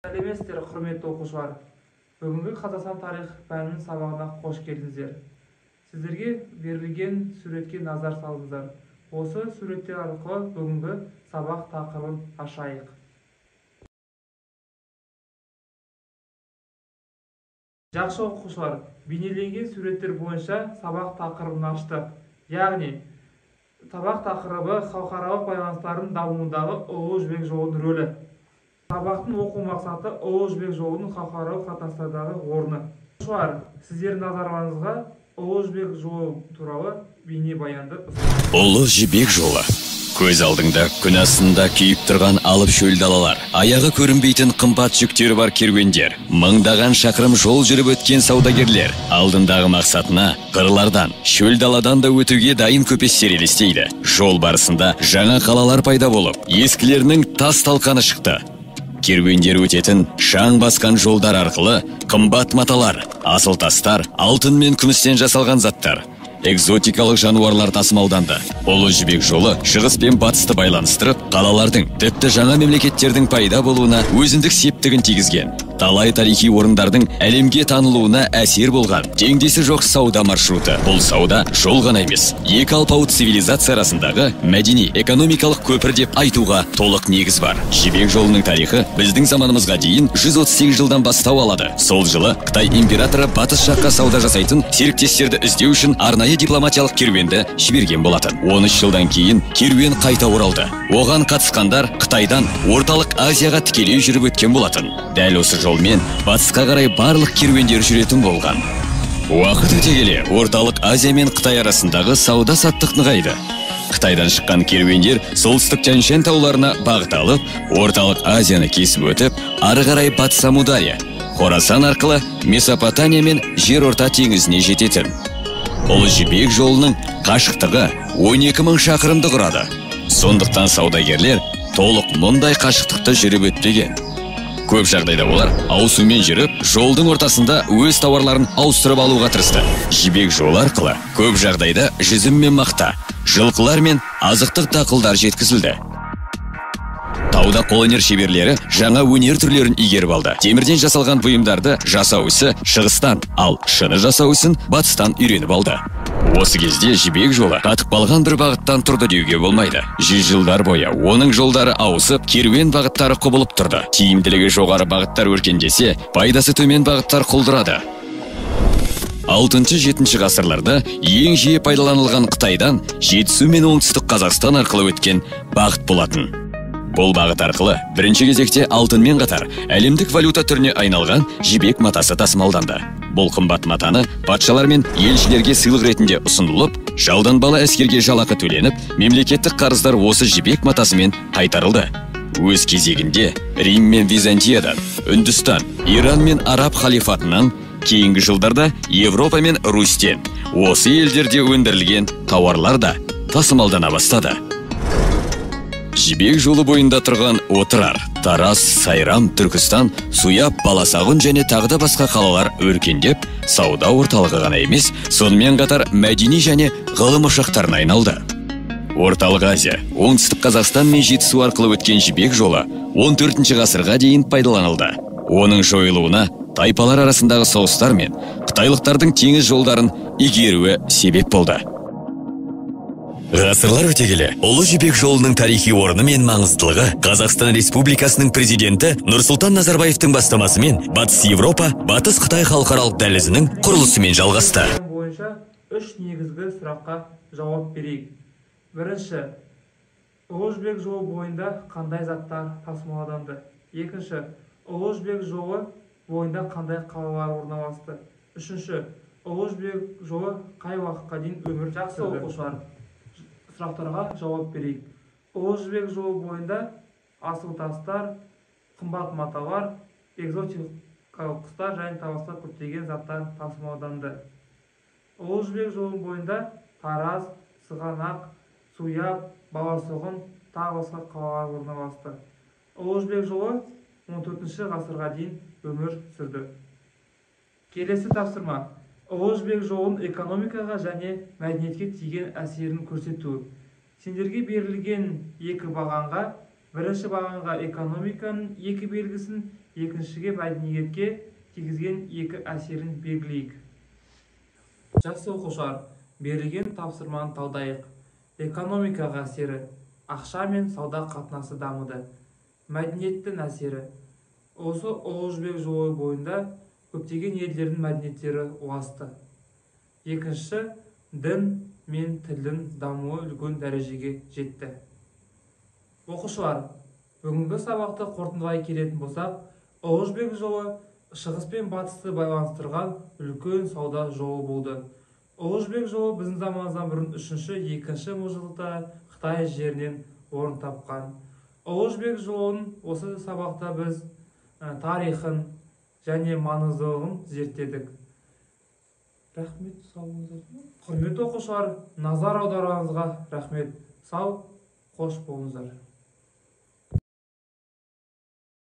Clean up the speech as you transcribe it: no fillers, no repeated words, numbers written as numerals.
Сәлеметсіздер, құрметті оқушылар. Бүгінгі Қазақстан тарих пәнінің сабағына қош келдіңіздер. Сіздерге берілген суретке назар салыңыздар. Осы суреттер арқылы бүгінгі сабақ тақырыбын ашайық. Жақсы оқушылар, бейнеленген суреттер бойынша сабақ тақырыбын аштық. Яғни, сабақ тақырыбы халықаралық байланыстардың дамуындағы Ұлы Жібек жолының рөлі. Сабақтың оқу мақсаты Ұлы Жібек жолының халықаралық қатынастардағы орны. Оқушылар, сіздердің назарларыңызға Ұлы Жібек жолы туралы бейнебаянды ұсынамын. Ұлы Жібек жолы. Көз алдыңда күн астында күйіп тұрған алып шөл далалар, аяғы көрінбейтін қымбат жүктері бар керуендер, мыңдаған шақырым жол жүріп өткен саудагерлер, алдындағы мақсатына қырлардан, шөл даладан да өтуге дайын көпестер елестейді. Жол барысында жаңа қалалар пайда болып, ескілерінің тас талқаны шықты. Керуендер өтетін шаң басқан жолдар арқылы қымбат маталар, асыл тастар, алтын мен күмістен жасалған заттар, экзотикалық жануарлар тасымалданды. Ұлы Жібек жолы шығыс пен батысты байланыстырып, қалалардың, тіпті жаңа мемлекеттердің пайда болуына өзіндік септігін тигізген. Талай тарихи орындардың әлемге танылуына әсер болған теңдесі жоқ сауда маршруты. Бұл сауда жол ғана емес, екі алпауыт цивилизация арасындағы мәдени, экономикалық көпір деп айтуға толық негіз бар. Жібек жолының тарихы біздің заманымызға дейін 138 жылдан бастау алады. Сол жылы Қытай императоры батыс жаққа сауда жасайтын серіктестерді іздеу үшін арнайы дипломатиялық керуенді жіберген болатын. 13 жылдан кейін керуен қайта оралды. Оған қатысқандар Қытайдан орталық Азияға тікелей жүріп өткен болатын. Дәл осы жолмен батысқа қарай барлық керуендер жүретін болған. Уақыт өте келе орталық Азия мен Қытай арасындағы сауда-саттық нығайды. Қытайдан шыққан керуендер солтүстік Тянь-Шань тауларына бағыт алып, орталық Азияны кесіп өтіп, ары қарай Батыс Амудария, Хорасан арқылы Месопотамия мен Жерорта теңізіне жететін. Ұлы Жібек жолының қашықтығы 12 000 шақырымды құрады. Сондықтан саудагерлер толық мұндай қашықтықты жүріп өтпеген. Көп жағдайда олар ауысумен жүріп, жолдың ортасында өз тауарларын ауыстырып алуға тырысты. Жібек жолы арқылы көп жағдайда жүзім мен мақта, жылқылар мен азықтық дақылдар жеткізілді. Тауда қолөнер шеберлері жаңа өнер түрлерін игеріп алды. Темірден жасалған бұйымдарды жасау ісі шығыстан, ал шыны жасау ісін батыстан үйреніп алды. Осы кезде Жібек жолы қатып қалған бір бағыттан тұрды деуге болмайды. 100 жылдар бойы оның жолдары ауысып, керуен бағыттары құбылып тұрды. Тиімділігі жоғары бағыттар өркендесе, пайдасы төмен бағыттар құлдырады. 6-7 ғасырларда ең жиі пайдаланылған Қытайдан Жетісу мен оңтүстік Қазақстан арқылы өткен бағыт болатын. Бұл бағыт арқылы бірінші кезекте алтынмен қатар әлемдік валюта түріне айналған жібек матасы тасымалданды. Бұл қымбат матаны патшалар мен елшілерге сыйлық ретінде ұсынылып, жалданбалы әскерге жалақы төленіп, мемлекеттік қарыздар осы жібек матасымен қайтарылды. Өз кезегінде Рим мен Византиядан, Үндістан, Иран мен Араб халифатынан, кейінгі жылдарда Европа мен Русьтен осы елдерде өндірілген тауарлар да тасымалдана бастады. Жібек жолы бойында тұрған Отырар, Тараз, Сайрам, Түркістан, Суяб, Баласағұн және тағыда басқа қалалар өркендеп, сауда орталығы ғана емес, сонымен қатар мәдени және ғылым ошақтарына айналды. Орталық Азия, оңтүстік Қазақстан мен Жетісу арқылы өткен жібек жолы 14 ғасырға дейін пайдаланылды. Оның жойылуына тайпалар арасындағы соғыстар мен қытайлықтардың теңіз жолдарын игеруі себеп болды. Ғасырлар өте келе, Ұлы Жібек жолының тарихи орны мен маңыздылығы Қазақстан Республикасының президенті Нұрсұлтан Назарбаевтың бастамасымен Батыс Европа, Батыс Қытай халықаралық дәлізінің құрылысымен жалғасты. Бойынша 3 негізгі сұраққа жауап берейік. Бірінші, Ұлы Жібек жолы бойында қандай заттар тасымалданды? Екінші, Ұлы Жібек жолы бойында қандай қалалар орналасты? Үшінші, Ұлы Жібек жолы қай уақытқа дейін өмір жақсы оқушылар? Сұрақтарға жауап берейік. Ұлы Жібек жолы бойында асыл тастар, қымбат маталар, экзотикалық құстар және тағы көптеген заттар тасымалданды. Ұлы Жібек жолы бойында Тараз, Сығанақ, Суяб, Баласағұн тағы басқа қалалар орналасты. Ұлы Жібек жолы 14 ғасырға дейін өмір сүрді. Келесі тапсырма. Ұлы Жібек жолын экономикаға және мәдениетке тиген әсерін көрсету. Сендерге берілген екі бағанға Бірінші бағанға экономиканың екі белгісін, екіншіге мәдениетке тигізген екі әсерін белгілейік. Жақсы оқушылар, берілген тапсырманы талдайық. Экономикаға әсері: ақша мен сауда қатынасы дамыды. Мәдениеттің әсері: осы Ұлы Жібек жолы бойында көптеген елдердің мәдениеттері ұласты. Екінші, дін мен тілдің дамуы үлкен дәрежеге жетті. Оқушылар, бүгінгі сабақты қорытындылай келетін болсақ, Ұлы Жібек жолы шығыс пен батысты байланыстырған үлкен сауда жолы болды. Ұлы Жібек жолы біздің заманымыздан бұрын 3-2 мыңжылдықта Қытай жерінен орын тапқан. Ұлы Жібек жолының осы сабақта біз тарихын және маңыздылығын зерттедік. Рахмет, сау болыңыздар. Құрметті оқушылар, назар аударғаныңызға рахмет. Сау, қош болыңыздар.